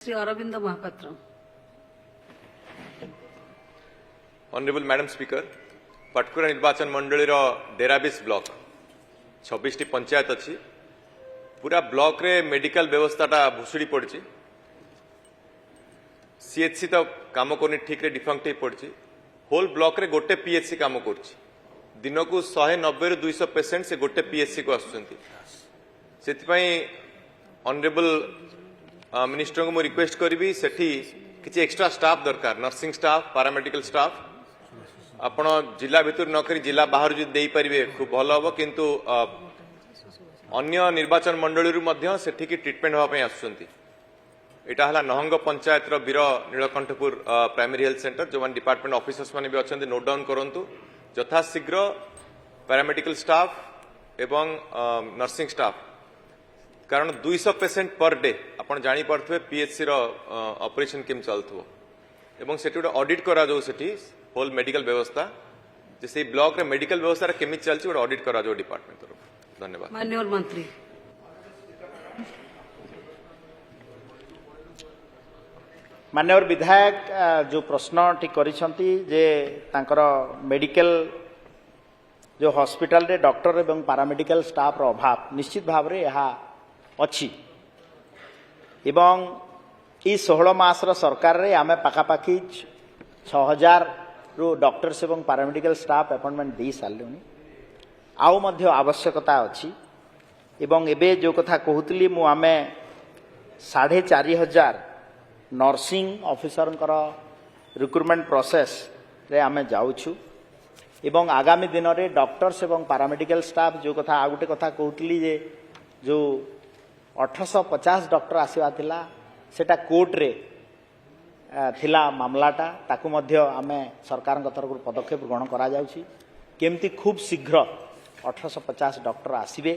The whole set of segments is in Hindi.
Shri Arvind Mahapatra. Honourable madam speaker, Patkura निर्वाचन मंडली डेराबिस ब्लॉक 26 टी पंचायत अच्छी पूरा ब्लॉक रे मेडिकल व्यवस्थाटा भुसुड़ी पड़ी। सीएचसी तो काम करनी ठीक रे डिफंक्ट हो पड़ी। होल ब्लॉक रे गोटे पीएचसी काम कर दिन को 190 ରୁ 200 पेसेंट से गोटे पीएचसी को आसुचंती। ऑनरेबल मिनिस्टर को रिक्वेस्ट करी सेठी किसी एक्स्ट्रा स्टाफ दरकार, नर्सिंग स्टाफ, पैरामेडिकल स्टाफ आपण जिला भितर न करी जिला बाहर जो दे पारिबे खूब भल हम। किंतु अन्य निर्वाचन मंडली सेठी की ट्रीटमेंट होगा आसुचंती। एटा हला नहंग पंचायत रो वीर नीलकंठपुर प्राइमरी हेल्थ सेंटर जो डिपार्टमेंट ऑफिसर्स माने भी अच्छे नोट डाउन करंतु। यथाशीघ्र पैरामेडिकल स्टाफ एवं नर्सिंग स्टाफ, कारण 200 पेसेंट पर डे आपण जानी पारथुवे पीएचसी रो ऑपरेशन केम चलथुवो एवं सेठी गोटे ऑडिट करा जो सेठी होल मेडिकल व्यवस्था जे से ब्लॉक रे मेडिकल व्यवस्था रे केमि चलछि गोटे ऑडिट करा जो डिपार्टमेंट तरफ। धन्यवाद। माननीय मंत्री। माननीय विधायक जो प्रश्न टी करिसंती जे तांकर मेडिकल जो हॉस्पिटल रे डॉक्टर एवं पैरामेडिकल स्टाफ रो अभाव निश्चित भाव रे यहा अच्छी एवं ई 16 मास रो सरकार रे आमे पाखापाखी 6000 रु डॉक्टर्स एवं पैरामेडिकल स्टाफ अपॉइंटमेंट दे सारलुनी। आउ मध्य आवश्यकता अच्छी एवं एबे जो कथा कहूतली मु आमे 4500 नर्सिंग ऑफिसर रिक्रुटमेंट प्रोसेस रे आमे जाउछु एवं आगामी दिन में डॉक्टर्स एवं पैरामेडिकल स्टाफ जो कथा आ गोटे कथा कहूतली जे जो 1850 डॉक्टर आसवा थिला सेटा कोर्ट रे थिला मामलाटा ताकू मध्य आमे सरकार तरफ पदक्षेप ग्रहण करा जाउछि। केमती खूब शीघ्र 1850 डॉक्टर आसीबे,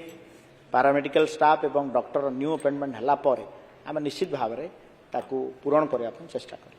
पैरामेडिकल स्टाफ एवं डॉक्टर न्यू अपॉइंटमेंट हला परे आमे निश्चित भाव रे ताकू पूरण करबा चेष्टा कर।